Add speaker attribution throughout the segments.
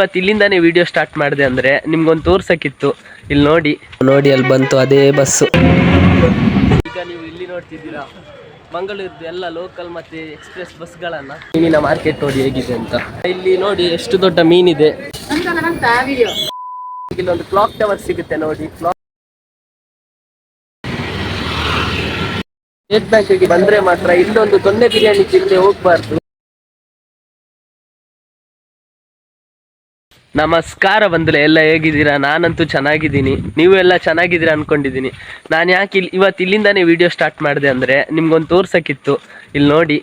Speaker 1: ಇವತ್ತು ಇಲ್ಲಿಂದಾನೇ video start ಮಾಡಿದೆ ಅಂದರೆ ನಿಮ್ಗೊಂದು ತೋರ್ಸಕ್ಕಿತ್ತು. ಇಲ್ಲಿ ನೋಡಿ ನೋಡಿ ಅಲ್ಲಿ ಬಂತು ಅದೇ ಬಸ್ಸು. ಈಗ ನೀವು ಇಲ್ಲಿ ನೋಡ್ತಿದ್ದೀರಾ ಮಂಗಳೂರ್ದು ಎಲ್ಲ ಲೋಕಲ್ ಮತ್ತು ಎಕ್ಸ್ಪ್ರೆಸ್ ಬಸ್ಗಳನ್ನು. ಮೀನಿನ ಮಾರ್ಕೆಟ್ ನೋಡಿ ಹೇಗಿದೆ ಅಂತ. ಇಲ್ಲಿ ನೋಡಿ ಎಷ್ಟು ದೊಡ್ಡ ಮೀನಿದೆ. ಇಲ್ಲೊಂದು ಕ್ಲಾಕ್ ಟವರ್ ಸಿಗುತ್ತೆ ನೋಡಿ. ಸ್ಟೇಟ್ ಬ್ಯಾಂಕಿಗೆ ಬಂದರೆ ಮಾತ್ರ ಇಲ್ಲೊಂದು ದೊಣ್ಣೆ ಬಿರಿಯಾನಿ ತಿಂದೆ ಹೋಗ್ಬಾರ್ದು. ನಮಸ್ಕಾರ ಬಂಧುಗಳೇ, ಎಲ್ಲ ಹೇಗಿದ್ದೀರಾ? ನಾನಂತೂ ಚೆನ್ನಾಗಿದ್ದೀನಿ, ನೀವು ಎಲ್ಲ ಚೆನ್ನಾಗಿದ್ದೀರಾ ಅನ್ಕೊಂಡಿದ್ದೀನಿ. ನಾನು ಯಾಕೆ ಇವತ್ತು ಇಲ್ಲಿಂದಾನೇ ವಿಡಿಯೋ ಸ್ಟಾರ್ಟ್ ಮಾಡಿದೆ ಅಂದರೆ ನಿಮ್ಗೊಂದು ತೋರ್ಸಕ್ಕಿತ್ತು. ಇಲ್ಲಿ ನೋಡಿ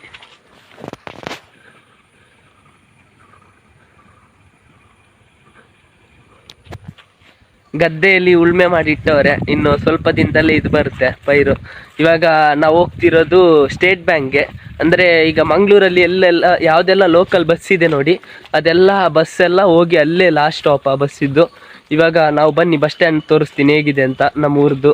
Speaker 1: ಗದ್ದೆಯಲ್ಲಿ ಉಳುಮೆ ಮಾಡಿ ಇಟ್ಟವ್ರೆ. ಇನ್ನು ಸ್ವಲ್ಪ ದಿನದಲ್ಲೇ ಇದು ಬರುತ್ತೆ ಪೈರು. ಇವಾಗ ನಾವು ಹೋಗ್ತಿರೋದು ಸ್ಟೇಟ್ ಬ್ಯಾಂಕ್ಗೆ. ಅಂದರೆ ಈಗ ಮಂಗಳೂರಲ್ಲಿ ಎಲ್ಲೆಲ್ಲ ಯಾವುದೆಲ್ಲ ಲೋಕಲ್ ಬಸ್ ಇದೆ ನೋಡಿ, ಅದೆಲ್ಲ ಬಸ್ಸೆಲ್ಲ ಹೋಗಿ ಅಲ್ಲೇ ಲಾಸ್ಟ್ ಸ್ಟಾಪ್ ಆ ಬಸ್ಸಿದ್ದು. ಇವಾಗ ನಾವು ಬನ್ನಿ ಬಸ್ ಸ್ಟ್ಯಾಂಡ್ ತೋರಿಸ್ತೀನಿ ಹೇಗಿದೆ ಅಂತ ನಮ್ಮ ಊರ್ದು.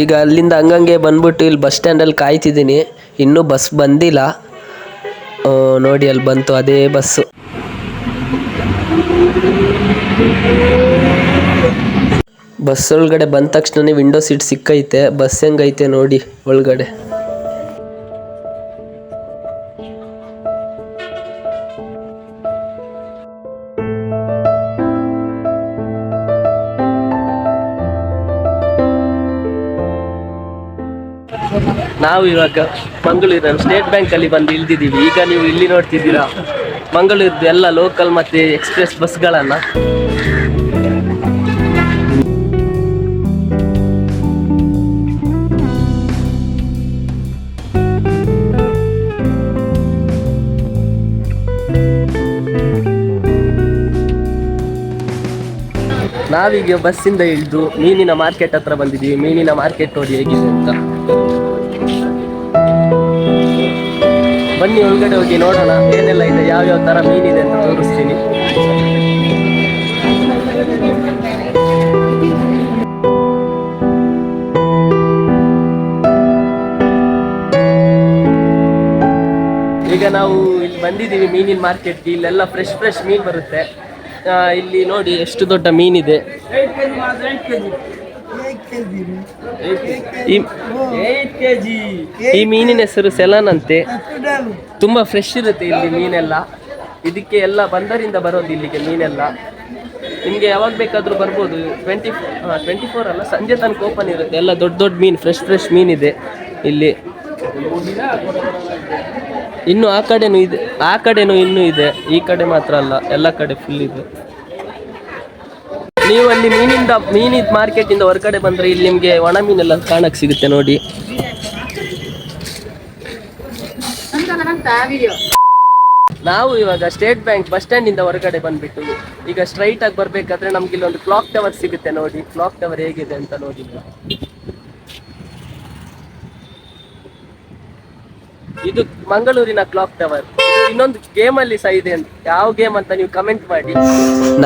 Speaker 1: ಈಗ ಅಲ್ಲಿಂದ ಹಂಗಂಗೆ ಬಂದ್ಬಿಟ್ಟು ಇಲ್ಲಿ ಬಸ್ ಸ್ಟ್ಯಾಂಡಲ್ಲಿ ಕಾಯ್ತಿದ್ದೀನಿ. ಇನ್ನೂ ಬಸ್ ಬಂದಿಲ್ಲ. ನೋಡಿ ಅಲ್ಲಿ ಬಂತು ಅದೇ ಬಸ್ಸು. ಬಸ್ ಒಳಗಡೆ ಬಂದ ತಕ್ಷಣನೇ ವಿಂಡೋ ಸೀಟ್ ಸಿಕ್ಕೈತೆ. ಬಸ್ ಹೆಂಗೈತೆ ನೋಡಿ ಒಳಗಡೆ. ನಾವು ಇವಾಗ ಮಂಗಳೂರಿನ ಸ್ಟೇಟ್ ಬ್ಯಾಂಕಲ್ಲಿ ಬಂದು ಇಳಿದಿದ್ದೀವಿ. ಈಗ ನೀವು ಇಲ್ಲಿ ನೋಡ್ತಿದ್ದೀರಾ ಮಂಗಳೂರದ್ದು ಎಲ್ಲ ಲೋಕಲ್ ಮತ್ತು ಎಕ್ಸ್ಪ್ರೆಸ್ ಬಸ್ಗಳನ್ನು. ನಾವೀಗ ಬಸ್ಸಿಂದ ಇಳಿದು ಮೀನಿನ ಮಾರ್ಕೆಟ್ ಹತ್ರ ಬಂದಿದ್ದೀವಿ. ಮೀನಿನ ಮಾರ್ಕೆಟ್ ನೋಡಿ ಹೇಗಿದೆ ಅಂತ. ಬನ್ನಿ ಒಳಗಡೆ ಹೋಗಿ ನೋಡೋಣ ಏನೆಲ್ಲ ಇದೆ, ಯಾವ್ಯಾವ ಥರ ಮೀನಿದೆ ಅಂತ ತೋರಿಸ್ತೀನಿ. ಈಗ ನಾವು ಇಲ್ಲಿ ಬಂದಿದ್ದೀವಿ ಮೀನಿನ ಮಾರ್ಕೆಟ್ಗೆ. ಇಲ್ಲೆಲ್ಲ ಫ್ರೆಶ್ ಮೀನು ಬರುತ್ತೆ. ಇಲ್ಲಿ ನೋಡಿ ಎಷ್ಟು ದೊಡ್ಡ ಮೀನಿದೆ. ಈ ಮೀನಿನ ಹೆಸರು ಸೆಲಾನ್ ಅಂತೆ. ತುಂಬ ಫ್ರೆಶ್ ಇರುತ್ತೆ ಇಲ್ಲಿ ಮೀನೆಲ್ಲ. ಇದಕ್ಕೆ ಎಲ್ಲ ಬಂದರಿಂದ ಬರೋದು ಇಲ್ಲಿಗೆ ಮೀನೆಲ್ಲ. ನಿಮಗೆ ಯಾವಾಗ ಬೇಕಾದರೂ ಬರ್ಬೋದು. 24 ಅಲ್ಲ, ಸಂಜೆ ತನಕ ಓಪನ್ ಇರುತ್ತೆ. ಎಲ್ಲ ದೊಡ್ಡ ಮೀನು, ಫ್ರೆಶ್ ಮೀನಿದೆ ಇಲ್ಲಿ. ಇನ್ನು ಆ ಕಡೆನೂ ಇದೆ, ಆ ಕಡೆನೂ ಇನ್ನೂ ಇದೆ. ಈ ಕಡೆ ಮಾತ್ರ ಅಲ್ಲ, ಎಲ್ಲ ಕಡೆ ಫುಲ್ ಇದೆ. ನೀವು ಅಲ್ಲಿ ಮೀನಿದ ಮಾರ್ಕೆಟಿಂದ ಹೊರಗಡೆ ಬಂದರೆ ಇಲ್ಲಿ ನಿಮಗೆ ಒಣ ಮೀನೆಲ್ಲ ಕಾಣಕ್ಕೆ ಸಿಗುತ್ತೆ ನೋಡಿ. ನಾವು ಇವಾಗ ಸ್ಟೇಟ್ ಬ್ಯಾಂಕ್ ಬಸ್ ಸ್ಟ್ಯಾಂಡಿಂದ ಹೊರಗಡೆ ಬಂದ್ಬಿಟ್ಟು ಈಗ ಸ್ಟ್ರೈಟ್ ಆಗಿ ಬರಬೇಕಾದ್ರೆ ನಮ್ಗೆ ಇಲ್ಲೊಂದು ಕ್ಲಾಕ್ ಟವರ್ ಸಿಗುತ್ತೆ ನೋಡಿ. ಕ್ಲಾಕ್ ಟವರ್ ಹೇಗಿದೆ ಅಂತ ನೋಡಿ. ಇದು ಮಂಗಳೂರಿನ ಕ್ಲಾಕ್ ಟವರ್. ಇನ್ನೊಂದು ಗೇಮಲ್ಲಿ ಸಹ ಇದೆ ಅಂತ. ಯಾವ ಗೇಮ್ ಅಂತ ನೀವು ಕಮೆಂಟ್ ಮಾಡಿ.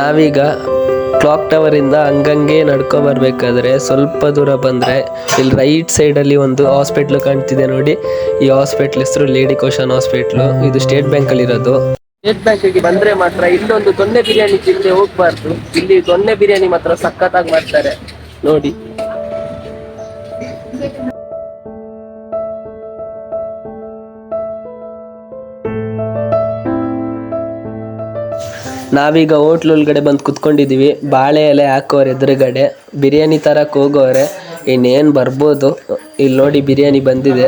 Speaker 1: ನಾವೀಗ ಕ್ಲಾಕ್ ಟವರ್ ಇಂದ ಹಂಗಂಗೆ ನಡ್ಕೊ ಬರ್ಬೇಕಾದ್ರೆ ಸ್ವಲ್ಪ ದೂರ ಬಂದ್ರೆ ಇಲ್ಲಿ ರೈಟ್ ಸೈಡ್ ಅಲ್ಲಿ ಒಂದು ಹಾಸ್ಪಿಟ್ಲ್ ಕಾಣ್ತಿದೆ ನೋಡಿ. ಈ ಹಾಸ್ಪಿಟ್ಲ್ ಹೆಸರು ಲೇಡಿ ಕೋಶನ್ ಹಾಸ್ಪಿಟ್ಲು. ಇದು ಸ್ಟೇಟ್ ಬ್ಯಾಂಕ್ ಅಲ್ಲಿ ಇರೋದು. ಸ್ಟೇಟ್ ಬ್ಯಾಂಕಿಗೆ ಬಂದ್ರೆ ಮಾತ್ರ ಇಲ್ಲೊಂದು ದೊಣ್ಣೆ ಬಿರಿಯಾನಿ ತಿಂದೆ ಹೋಗ್ಬಾರ್ದು. ಇಲ್ಲಿ ದೊಣ್ಣೆ ಬಿರಿಯಾನಿ ಮಾತ್ರ ಸಖತ್ತಾಗಿ ಮಾಡ್ತಾರೆ ನೋಡಿ. ನಾವೀಗ ಹೋಟ್ಲ್ ಒಳಗಡೆ ಬಂದು ಕುತ್ಕೊಂಡಿದ್ದೀವಿ. ಬಾಳೆ ಎಲೆ ಹಾಕೋರೆ ಎದುರುಗಡೆ. ಬಿರಿಯಾನಿ ತರಕ್ಕೆ ಹೋಗೋರೆ. ಇನ್ನೇನು ಬರ್ಬೋದು. ಇಲ್ಲಿ ನೋಡಿ ಬಿರಿಯಾನಿ ಬಂದಿದೆ.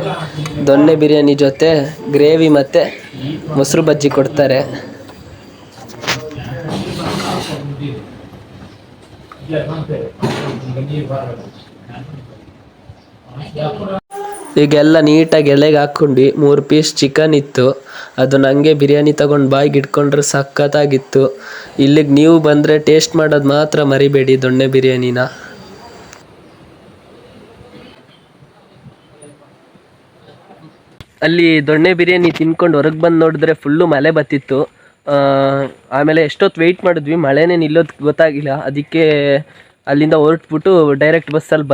Speaker 1: ದೊಣ್ಣೆ ಬಿರಿಯಾನಿ ಜೊತೆ ಗ್ರೇವಿ ಮತ್ತು ಮೊಸರು ಬಜ್ಜಿ ಕೊಡ್ತಾರೆ. ಈಗೆಲ್ಲ ನೀಟಾಗಿ ಎಲೆಗೆ ಹಾಕ್ಕೊಂಡು 3 ಪೀಸ್ ಚಿಕನ್ ಇತ್ತು. ಅದು ನನಗೆ ಬಿರಿಯಾನಿ ತಗೊಂಡು ಬಾಯಿಗೆ ಇಟ್ಕೊಂಡ್ರೆ ಸಖತ್ತಾಗಿತ್ತು. ಇಲ್ಲಿಗೆ ನೀವು ಬಂದರೆ ಟೇಸ್ಟ್ ಮಾಡೋದು ಮಾತ್ರ ಮರಿಬೇಡಿ ದೊಣ್ಣೆ ಬಿರಿಯಾನಿನ. ಅಲ್ಲಿ ದೊಣ್ಣೆ ಬಿರಿಯಾನಿ ತಿನ್ಕೊಂಡು ಹೊರಗೆ ಬಂದು ನೋಡಿದ್ರೆ ಫುಲ್ಲು ಮಳೆ ಬತ್ತಿತ್ತು. ಆಮೇಲೆ ಎಷ್ಟೊತ್ತು ವೆಯ್ಟ್ ಮಾಡಿದ್ವಿ, ಮಳೆನೇ ನಿಲ್ಲೋದು ಗೊತ್ತಾಗಿಲ್ಲ. ಅದಕ್ಕೆ ಅಲ್ಲಿಂದ ಹೊರಟ್ಬಿಟ್ಟು ಡೈರೆಕ್ಟ್ ಬಸ್ಸಲ್ಲಿ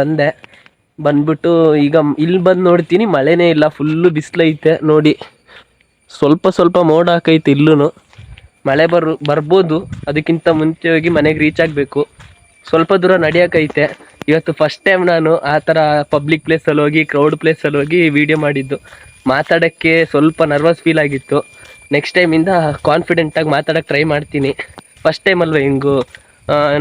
Speaker 1: ಬಂದ್ಬಿಟ್ಟು ಈಗ ಇಲ್ಲಿ ಬಂದು ನೋಡ್ತೀನಿ ಮಳೆನೇ ಇಲ್ಲ, ಫುಲ್ಲು ಬಿಸಿಲೈತೆ ನೋಡಿ. ಸ್ವಲ್ಪ ಮೋಡ ಹಾಕೈತೆ ಇಲ್ಲೂ. ಮಳೆ ಬರ್ಬೋದು. ಅದಕ್ಕಿಂತ ಮುಂಚೆ ಹೋಗಿ ಮನೆಗೆ ರೀಚ್ ಆಗಬೇಕು. ಸ್ವಲ್ಪ ದೂರ ನಡೆಯೋಕ್ಕೈತೆ. ಇವತ್ತು ಫಸ್ಟ್ ಟೈಮ್ ನಾನು ಆ ಥರ ಪಬ್ಲಿಕ್ ಪ್ಲೇಸಲ್ಲಿ ಹೋಗಿ, ಕ್ರೌಡ್ ಪ್ಲೇಸಲ್ಲಿ ಹೋಗಿ ವೀಡಿಯೋ ಮಾಡಿದ್ದು. ಮಾತಾಡೋಕ್ಕೆ ಸ್ವಲ್ಪ ನರ್ವಸ್ ಫೀಲ್ ಆಗಿತ್ತು. ನೆಕ್ಸ್ಟ್ ಟೈಮಿಂದ ಕಾನ್ಫಿಡೆಂಟಾಗಿ ಮಾತಾಡೋಕ್ಕೆ ಟ್ರೈ ಮಾಡ್ತೀನಿ. ಫಸ್ಟ್ ಟೈಮ್ ಅಲ್ವ ಹಿಂಗು.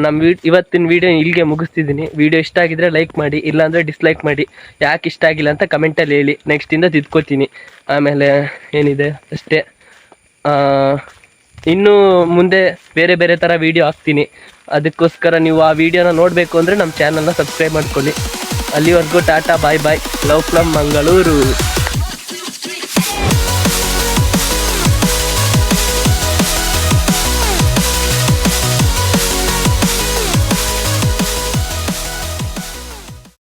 Speaker 1: ನಮ್ಮ ಇವತ್ತಿನ ವೀಡಿಯೋ ಇಲ್ಲಿಗೆ ಮುಗಿಸ್ತಿದ್ದೀನಿ. ವೀಡಿಯೋ ಇಷ್ಟ ಆಗಿದ್ರೆ ಲೈಕ್ ಮಾಡಿ, ಇಲ್ಲಾಂದರೆ ಡಿಸ್ಲೈಕ್ ಮಾಡಿ. ಯಾಕೆ ಇಷ್ಟ ಆಗಿಲ್ಲ ಅಂತ ಕಮೆಂಟಲ್ಲಿ ಹೇಳಿ, ನೆಕ್ಸ್ಟಿಂದ ತಿದ್ಕೋತೀನಿ. ಆಮೇಲೆ ಏನಿದೆ ಅಷ್ಟೇ. ಇನ್ನೂ ಮುಂದೆ ಬೇರೆ ಥರ ವೀಡಿಯೋ ಹಾಕ್ತೀನಿ. ಅದಕ್ಕೋಸ್ಕರ ನೀವು ಆ ವಿಡಿಯೋನ ನೋಡಬೇಕು ಅಂದರೆ ನಮ್ಮ ಚಾನಲ್ನ ಸಬ್ಸ್ಕ್ರೈಬ್ ಮಾಡ್ಕೊಳ್ಳಿ. ಅಲ್ಲಿವರೆಗೂ ಟಾಟಾ, ಬಾಯ್ ಬಾಯ್, ಲವ್ ಫ್ರಮ್ ಮಂಗಳೂರು.